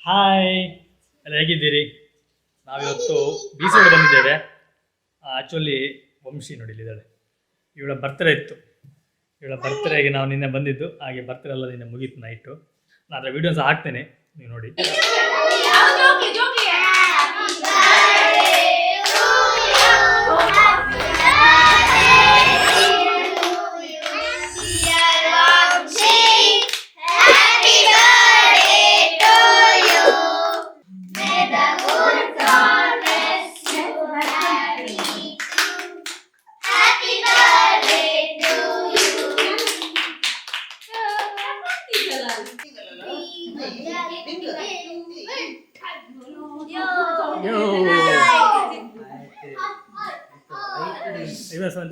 Hi ಎಲ್ಲ ಹೇಗಿದ್ದೀರಿ? ನಾವಿವತ್ತು ಬೀಸೋಡು ಬಂದಿದ್ದೇವೆ. ಆ್ಯಕ್ಚುಲಿ ವಂಶಿ ನೋಡಿಲ್ಲಿದ್ದಾಳೆ, ಇವಳ ಬರ್ತ್ಡೇ ಇತ್ತು. ಇವಳ ಬರ್ತ್ಡೇಗೆ ನಾವು ನಿನ್ನೆ ಬಂದಿದ್ದು, ಹಾಗೆ ಬರ್ತ್ಡೇ ಎಲ್ಲ ನಿನ್ನೆ ಮುಗೀತು ನೈಟು. ನಾನು ಅದರ ವೀಡಿಯೋಸ್ ಹಾಕ್ತೇನೆ, ನೀವು ನೋಡಿ.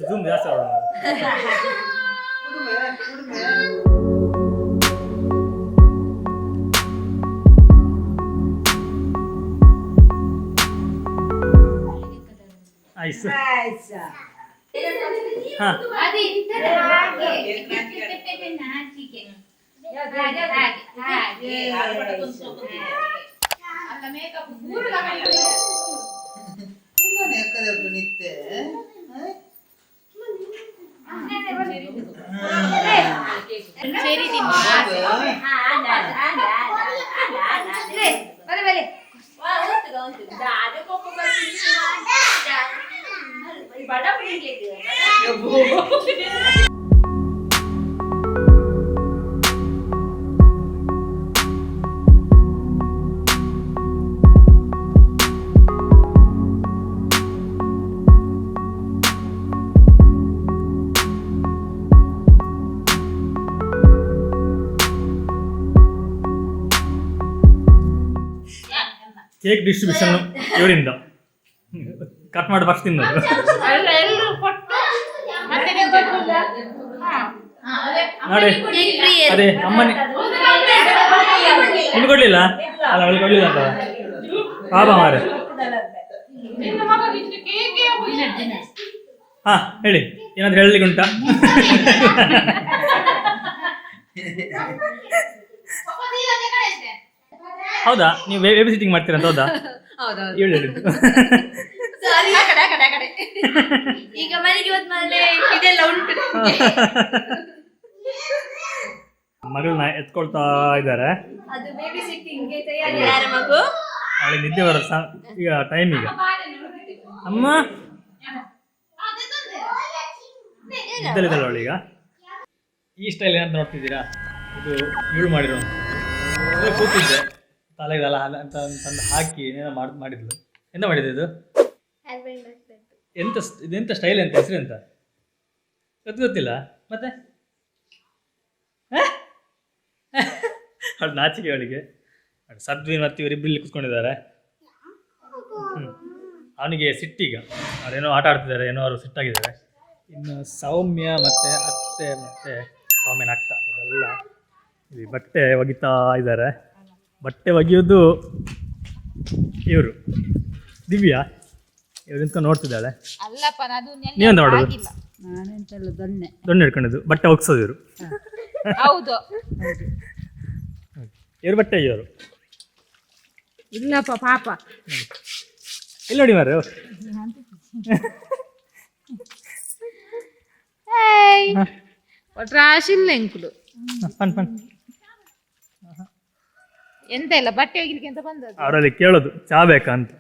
ಜೂಮ್ ಜಾಸ್ತಿ ಆಡೋಣ. ಆಯ್ತು ಹಾಂ ಕೇಕ್ ಡಿಸ್ಟ್ರಿಬ್ಯೂಷನ್ ಇವರಿಂದ ಕಟ್ ಮಾಡಿ ಫಸ್ಟ್ ತಿನ್ನೋದು. ನೋಡಿ ಅದೇ ಅಮ್ಮನಿ ನಿಮ್ಗೆ ಕೊಡ್ಲಿಲ್ಲ ಅಲ್ಲ, ಅವಳಿಗೆ ಕೊಡ್ಲಿಲ್ಲ ಅಂತ ಪಾಪ ಮಾರೆ. ಹಾ ಹೇಳಿ, ಏನಾದ್ರು ಹೇಳಲಿಕ್ಕೆ ಉಂಟಾ? ಹೌದಾ, ನೀವು ಬೇಬಿ ಸಿಟ್ಟಿಂಗ್ ಮಾಡ್ತೀರಾ ಅಂತ? ಹೌದಾ, ಈಗ ಮನೆಗೆ ಹೋದ್ಮೇಲೆ ಇದೆಲ್ಲ ಉಂಟು. ಮಗಳನ್ನ ಎತ್ಕೊಳ್ತಾ ಇದ್ದಾರೆ. ಅದು ಬೇಬಿ ಸಿಟ್ಟಿಂಗ್ಗೆ ತಯಾರಿ. ಯಾರ ಮಗು? ಅವಳಿಗೆ ನಿದ್ದೆ ಬರೋ ಈಗ ಟೈಮ್. ಈಗ ಅಮ್ಮ ಇದ್ದಲ್ಲಿದ್ದಾಳೆ ಅವಳೀಗ. ಈ ಸ್ಟೈಲ್ ಏನಂತ ನೋಡ್ತಿದ್ದೀರಾ? ಇದು ಇವಳು ಮಾಡಿರೋ ಕೂತಿದ್ದೆ, ತಲೆಗೆಲ್ಲ ಅಂತ ತಂದು ಹಾಕಿ ಏನೇನೋ ಮಾಡಿದ್ಲು. ಎಂತ ಮಾಡಿದೆ ಇದು? ಎಂತ ಇದೆಂತ ಸ್ಟೈಲ್ ಅಂತ ಹೆಸರು ಎಂತ ಗೊತ್ತಿಲ್ಲ. ಮತ್ತೆ ಅವಳು ನಾಚಿಕೆ ಅವಳಿಗೆ. ಸದ್ವಿನ್ ಮತ್ತು ಇವರಿಬ್ಬರಲ್ಲಿ ಕೂತ್ಕೊಂಡಿದ್ದಾರೆ. ಅವನಿಗೆ ಸಿಟ್ಟೀಗ, ಅವರೇನೋ ಆಟ ಆಡ್ತಿದ್ದಾರೆ, ಏನೋ ಅವರು ಸಿಟ್ಟಾಗಿದ್ದಾರೆ. ಇನ್ನು ಸೌಮ್ಯ ಮತ್ತು ಅತ್ತೆ ಮತ್ತು ಸೌಮ್ಯನ ಅಕ್ಕ ಇದೆಲ್ಲ ಇಲ್ಲಿ ಬಟ್ಟೆ ಒಗಿತಾ ಇದ್ದಾರೆ. ಬಟ್ಟೆ ಒಗೆಯೋದು ಇವರು ದಿವ್ಯಾ, ಇವ್ರು ನಿಂತ್ಕೊಂಡು ನೋಡ್ತಿದ್ದಾಳೆ. ನೀವೆಂತ ಮಾಡೋದು? ದೊಣ್ಣೆ ಹಿಡ್ಕೊಂಡಿದ್ದು ಬಟ್ಟೆ ಒಗ್ಸೋದು ಇವರು. ಹೌದು, ಇವ್ರು ಬಟ್ಟೆ ಒಯ್ಯೋರು. ಇಲ್ಲಪ್ಪ ಪಾಪ ಇಲ್ಲಿ ನೋಡಿ ಮಾರು. ರಾಶಿಲ್ಲ ಎಂಕುಲು ಫನ್ ಫನ್ ಎಂತ ಇಲ್ಲ, ಬಟ್ಟೆ ಒಗಿಲಿಕ್ಕೆ ಅಂತ ಬಂದದ್ದು. ಅವರಲ್ಲಿ ಕೇಳೋದು ಚಾ ಬೇಕಾ ಅಂತ.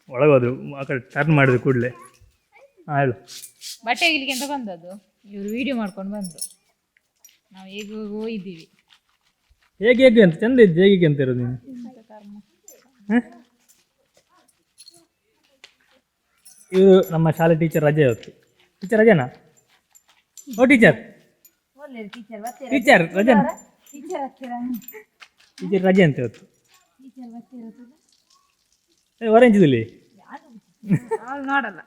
ಒಳಗೋದು ಆ ಕಡೆ ಟರ್ನ್ ಮಾಡಿದ್ರು ಕೂಡಲೇ ಹಾಂ ಹೇಳು. ಬಟ್ಟೆ ಒಗಿಲಿಕ್ಕೆ ಅಂತ ಬಂದದ್ದು. ಇವರು ವಿಡಿಯೋ ಮಾಡ್ಕೊಂಡು ಬಂದರು. ನಾವು ಹೇಗೆ ಹೋಗಿದ್ದೀವಿ. ಹೇಗೆ ಹೇಗೆ ಅಂತ ಚಂದ ಇದ್ದು ಹೇಗೆ ಅಂತ ಇರೋದು ನೀನು? ಇವರು ನಮ್ಮ ಶಾಲೆ ಟೀಚರ್ ರಜೆ ಇವತ್ತು. ಟೀಚರ್ ರಜೆನಾ? ಓ ಟೀಚರ್ ಟೀಚರ್ ರಜೆನಾ? ಟೀಚರ್ ರಜೆ ಅಂತ ಇವತ್ತು. ಹೊರಂಚಿದಲ್ಲಿ ನೋಡಲ್ಲ.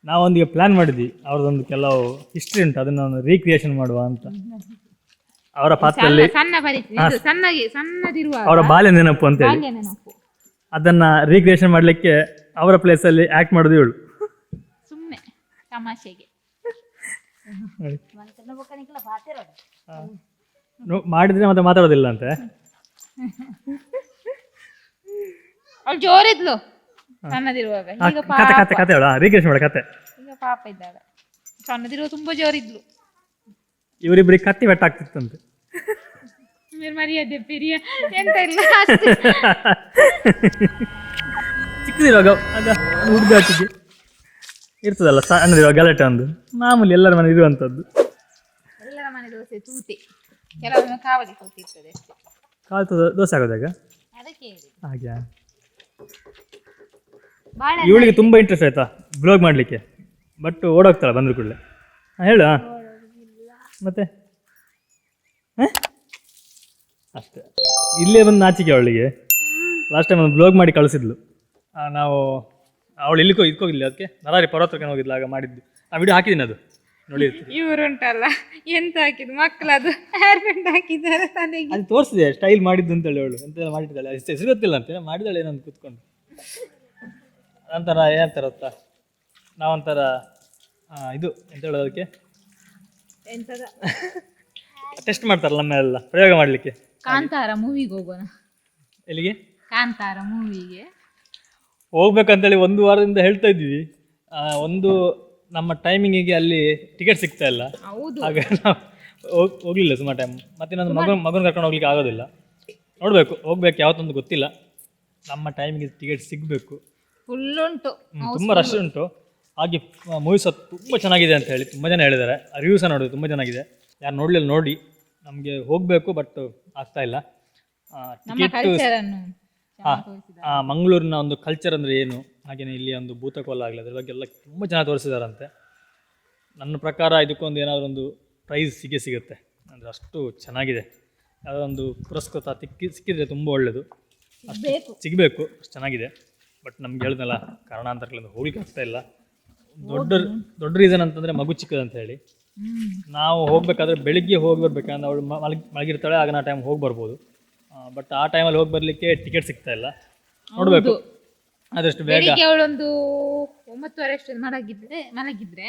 ನಾವೊಂದಿಗೆ ಪ್ಲ್ಯಾನ್ ಮಾಡಿದ್ವಿ, ಅವ್ರದ್ದೊಂದು ಕೆಲವು ಹಿಸ್ಟ್ರಿ ಉಂಟು, ಅದನ್ನು ಒಂದು ರೀಕ್ರಿಯೇಷನ್ ಮಾಡುವ ಅಂತ. ಅವರ ಪಾತ್ರದಲ್ಲಿ ಅವರ ಬಾಲ್ಯ ನೆನಪು ಅಂತೇಳಿ ಅದನ್ನು ರೀಕ್ರಿಯೇಷನ್ ಮಾಡಲಿಕ್ಕೆ ಅವರ ಪ್ಲೇಸಲ್ಲಿ ಆ್ಯಕ್ಟ್ ಮಾಡೋದು ಇವಳು. ಸುಮ್ಮನೆ ತಮಾಷೆಗೆ ಮಾಡಿದರೆ ಮತ್ತೆ ಮಾತಾಡೋದಿಲ್ಲ ಅಂತೆ. ಅವಳು ಜೋರಿದ್ಲು ಸಣ್ಣದಿರುವಾಗ. ಈಗ ಕತೆ ಕತೆ ಕತೆ ಹೇಳ ರೀಕ್ರಿಯೇಷನ್ ಮಾಡ ಕತೆ. ಈಗ ಪಾಪ ಇದ್ದಾಳೆ. ಸಣ್ಣದಿರುವ ತುಂಬಾ ಜೋರಿದ್ಲು. ಇವರಿಬ್ಬರಿಗೆ ಕತ್ತಿ ಬೆಟ್ಟಾಗ್ತಿತ್ತಂತೆ. ಮರ್ಯಾದೆ ಪಿರಿಯ ಎಂತ ಇಲ್ಲ. ಚಿಕ್ಕದಿರುವಾಗ ಆಗ ಹುಡುಗಾಟಿಗೆ ಇರ್ತದಲ್ಲ ಸಣ್ಣದಿರುವಾಗ ಗಲಾಟೆ ಒಂದು ಮಾಮೂಲಿ ಎಲ್ಲರ ಮನೆ ಇರುವಂಥದ್ದು. ಎಲ್ಲರ ಮನೆ ದೋಸೆ ತೂತೆ, ಕೆಲವೊಮ್ಮೆ ಕಾವಲಿ ಕೂತಿರ್ತದೆ ಅಷ್ಟೇ. ಕಾಲು ದೋಸೆ ಆಗೋದಾಗ ಅದಕ್ಕೆ ಹಾಗೆ. ಬಾಳೆ ಇವಳಿಗೆ ತುಂಬ ಇಂಟ್ರೆಸ್ಟ್ ಆಯ್ತಾ ಬ್ಲಾಗ್ ಮಾಡಲಿಕ್ಕೆ, ಬಟ್ ಓಡೋಗ್ತಾಳೆ ಬಂದ್ರು ಕೂಡಲೇ. ಹೇಳು ಮತ್ತೆ ಅಷ್ಟೇ. ಇಲ್ಲೇ ಬಂದು ನಾಚಿಕೆ ಅವಳಿಗೆ. ಲಾಸ್ಟ್ ಟೈಮ್ ಒಂದು ಬ್ಲಾಗ್ ಮಾಡಿ ಕಳಿಸಿದ್ಲು. ನಾವು ಅವಳು ಇಲ್ಲಿಗೆ ಇದಕ್ಕೋಗಿಲ್ಲ, ಅದಕ್ಕೆ ನರಾರಿ ಪರ್ವತಕ್ಕೆ ಹೋಗಿದ್ಲು, ಆಗ ಮಾಡಿದ್ದು. ಆ ವಿಡಿಯೋ ಹಾಕಿದ್ದೀನಿ, ಅದು ನೋಡಿ. ಇವರು ಉಂಟಲ್ಲ ಎಂತ ಹಾಕಿದ್ದು ಮಕ್ಕಳು, ಅದು ಹೇರ್ ಬ್ಯಾಂಡ್ ಹಾಕಿದ್ದಾರೆ ತಲೆಗೆ. ಅದು ತೋರಿಸಿದೆ ಸ್ಟೈಲ್ ಮಾಡಿದ್ದು ಅಂತೇಳಿ ಅವಳು ಎಂತೆಲ್ಲ ಮಾಡಿದ್ದಾಳೆ. ಅಷ್ಟೇ ಹೆಸರು ಗೊತ್ತಿಲ್ಲ ಅಂತೇಳಿ ಮಾಡಿದ್ದಾಳೆ ಏನಂತ ಕೂತ್ಕೊಂಡು. ನಂತರ ಏನಂತಾರೆ ಗೊತ್ತಾ, ನಾವೊಂಥರ ಇದು ಎಂತ ಹೇಳೋದು ಅದಕ್ಕೆ, ಎಂತದ ಟೆಸ್ಟ್ ಮಾಡ್ತಾರಲ್ಲ ನಮ್ಮೆಲ್ಲ ಪ್ರಯೋಗ ಮಾಡಲಿಕ್ಕೆ. ಕಾಂತಾರ ಮೂವಿಗೆ ಹೋಗೋಣ. ಎಲ್ಲಿಗೆ? ಕಾಂತಾರ ಮೂವಿಗೆ ಹೋಗ್ಬೇಕಂತೇಳಿ ಒಂದು ವಾರದಿಂದ ಹೇಳ್ತಾ ಇದ್ವಿ. ಒಂದು ನಮ್ಮ ಟೈಮಿಂಗಿಗೆ ಅಲ್ಲಿ ಟಿಕೆಟ್ ಸಿಗ್ತಾ ಇಲ್ಲ. ಹೌದು, ಹಾಗೆ ನಾವು ಹೋಗ್ಲಿಲ್ಲ ಸುಮಾರು ಟೈಮ್. ಮತ್ತೆ ಇನ್ನೊಂದು ಮಗನ ಕರ್ಕೊಂಡು ಹೋಗ್ಲಿಕ್ಕೆ ಆಗೋದಿಲ್ಲ. ನೋಡಬೇಕು, ಹೋಗ್ಬೇಕು ಯಾವತ್ತೊಂದು ಗೊತ್ತಿಲ್ಲ. ನಮ್ಮ ಟೈಮಿಗೆ ಟಿಕೆಟ್ ಸಿಗಬೇಕು. ಫುಲ್ ಉಂಟು, ತುಂಬ ರಶ್ ಉಂಟು. ಹಾಗೆ ಮೂವೀಸ್ ತುಂಬ ಚೆನ್ನಾಗಿದೆ ಅಂತ ಹೇಳಿ ತುಂಬ ಜನ ಹೇಳಿದ್ದಾರೆ. ರಿವ್ಯೂಸ ನೋಡೋದು ತುಂಬ ಚೆನ್ನಾಗಿದೆ. ಯಾರು ನೋಡಲಿಲ್ಲ ನೋಡಿ, ನಮಗೆ ಹೋಗಬೇಕು ಬಟ್ ಆಗ್ತಾ ಇಲ್ಲ. ಟಿಕೆಟ್ ಮಂಗಳೂರಿನ ಒಂದು ಕಲ್ಚರ್ ಅಂದರೆ ಏನು, ಹಾಗೆಯೇ ಇಲ್ಲಿ ಒಂದು ಭೂತಕೋಲ ಆಗಲಿ ಅದ್ರ ಬಗ್ಗೆ ಎಲ್ಲ ತುಂಬ ಚೆನ್ನಾಗಿ ತೋರಿಸಿದಾರಂತೆ. ನನ್ನ ಪ್ರಕಾರ ಇದಕ್ಕೊಂದು ಏನಾದರೂ ಒಂದು ಪ್ರೈಸ್ ಸಿಗುತ್ತೆ ಅಂದರೆ ಅಷ್ಟು ಚೆನ್ನಾಗಿದೆ. ಯಾವುದೊಂದು ಪುರಸ್ಕೃತ ಸಿಕ್ಕಿದರೆ ತುಂಬ ಒಳ್ಳೆಯದು. ಅಷ್ಟು ಸಿಗಬೇಕು, ಅಷ್ಟು ಚೆನ್ನಾಗಿದೆ. ಬಟ್ ನಮ್ಗೆ ಹೇಳಿದ್ನಲ್ಲ ಕಾರಣಾಂತರಗಳಿಂದ ಹೋಗ್ಲಿಕ್ಕೆ ಆಗ್ತಾ ಇಲ್ಲ. ದೊಡ್ಡ ರೀಸನ್ ಅಂತಂದರೆ ಮಗು ಚಿಕ್ಕದಂತ ಹೇಳಿ. ನಾವು ಹೋಗಬೇಕಾದ್ರೆ ಬೆಳಿಗ್ಗೆ ಹೋಗಿ ಬರ್ಬೇಕಂದ್ರೆ ಅವಳು ಮಲಗಿರ್ತಾಳೆ, ಆಗ ನಾ ಟೈಮ್ ಹೋಗಿ ಬರ್ಬೋದು. ಬಟ್ ಆ ಟೈಮಲ್ಲಿ ಹೋಗಿ ಬರಲಿಕ್ಕೆ ಟಿಕೆಟ್ ಸಿಗ್ತಾ ಇಲ್ಲ. ನೋಡಬೇಕು ಆದಷ್ಟು ಬೇಗ. ಅವಳೊಂದು 9:30 ಅಷ್ಟು ಮಲಗಿದ್ರೆ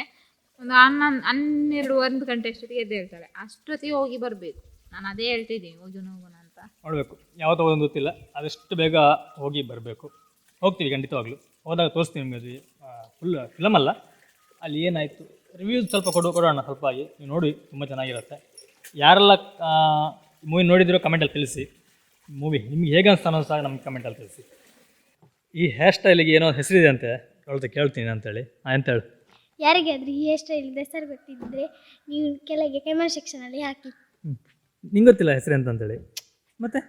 ಒಂದು 12-1 ಗಂಟೆ ಅಷ್ಟೊತ್ತಿಗೆ ಎದ್ದು ಹೇಳ್ತಾಳೆ. ಅಷ್ಟೊತ್ತಿಗೆ ಹೋಗಿ ಬರಬೇಕು. ನಾನು ಅದೇ ಹೇಳ್ತಿದ್ದೀನಿ, ಹೋಗೋಣ ಅಂತ. ನೋಡಬೇಕು, ಯಾವತ್ತೋ ಒಂದು ಗೊತ್ತಿಲ್ಲ, ಆದಷ್ಟು ಬೇಗ ಹೋಗಿ ಬರಬೇಕು. ಹೋಗ್ತೀವಿ ಖಂಡಿತವಾಗ್ಲೂ. ಹೋದಾಗ ತೋರಿಸ್ತೀವಿ ನಿಮಗೆ. ಅದು ಫುಲ್ ಫಿಲಮ್ ಅಲ್ಲ, ಅಲ್ಲಿ ಏನಾಯಿತು ರಿವ್ಯೂಸ್ ಸ್ವಲ್ಪ ಕೊಡೋಣ ಸ್ವಲ್ಪ ಆಗಿ. ನೀವು ನೋಡಿ, ತುಂಬ ಚೆನ್ನಾಗಿರುತ್ತೆ. ಯಾರೆಲ್ಲ ಮೂವಿ ನೋಡಿದಿರೋ ಕಮೆಂಟಲ್ಲಿ ತಿಳಿಸಿ. ಮೂವಿ ನಿಮ್ಗೆ ಹೇಗೆ ಅನಿಸ್ತಾನೋ ಸಹ ನಮ್ಗೆ ಕಮೆಂಟಲ್ಲಿ ತಿಳಿಸಿ. ಈ ಹೇರ್ ಸ್ಟೈಲಿಗೆ ಏನೋ ಹೆಸರಿದೆ ಅಂತೆ, ಅವಳത്തെ ಕೇಳ್ತೀನಿ ಅಂತೇಳಿ. ಎಂತ ಹೇಳು? ಯಾರಿಗಾದ್ರೂ ಈ ಹೇರ್ ಸ್ಟೈಲ್ ಹೆಸರು ಗೊತ್ತಿದ್ದರೆ ನೀವು ಕೆಳಗೆ ಕಮೆಂಟ್ ಸೆಕ್ಷನಲ್ಲಿ ಹಾಕಿ. ನಿಂಗೆ ಗೊತ್ತಿಲ್ಲ ಹೆಸರು ಅಂತ ಅಂತೇಳಿ? ಮತ್ತೆ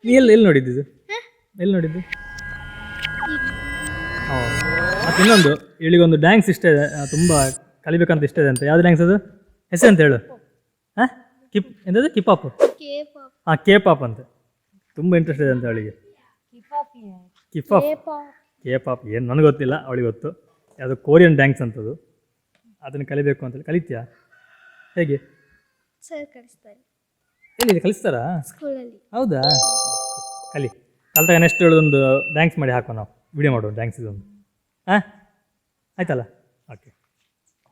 ನೀ ಎಲ್ಲಿ ನೋಡಿದ್ದು? ಎಲ್ಲಿ ನೋಡಿದ್ದು? ಮತ್ತು ಇನ್ನೊಂದು ಇವಳಿಗೊಂದು ಡ್ಯಾನ್ಸ್ ಇಷ್ಟ ಇದೆ, ತುಂಬ ಕಲಿಬೇಕಂತ ಇಷ್ಟ ಇದೆ ಅಂತ. ಯಾವುದು ಡ್ಯಾನ್ಸ್ ಅದು? ಹೆಸರು ಅಂತ ಹೇಳು. ಹಾಂ, ಎಂಥದ್ದು? ಕಿಪಾಪ್. ಹಾಂ, ಕೆ ಪಾಪ್ ಅಂತ. ತುಂಬ ಇಂಟ್ರೆಸ್ಟ್ ಇದೆ ಅಂತ ಅವಳಿಗೆ. ಕೆ ಪಾಪ್ ಏನು ನನಗೆ ಗೊತ್ತಿಲ್ಲ, ಅವಳಿಗೆ ಗೊತ್ತು. ಯಾವುದು ಕೊರಿಯನ್ ಡ್ಯಾನ್ಸ್ ಅಂತದ್ದು, ಅದನ್ನು ಕಲಿಬೇಕು ಅಂತೇಳಿ. ಕಲಿತೀಯಾ? ಹೇಗೆ? ಸರ್ ಕಲಿಸ್ತಾರೆ. ಎಲ್ಲಿ ಕಲಿಸ್ತಾರಾ? ಸ್ಕೂಲಲ್ಲಿ. ಹೌದಾ? ಕಲಿತಾಗ ನೆಕ್ಸ್ಟ್ ಹೇಳೋದೊಂದು ಡ್ಯಾನ್ಸ್ ಮಾಡಿ ಹಾಕೋ, ನಾವು ವಿಡಿಯೋ ಮಾಡೋದು ಡ್ಯಾನ್ಸ್ ಇದೊಂದು. ಹಾಂ, ಆಯ್ತಲ್ಲ? ಓಕೆ.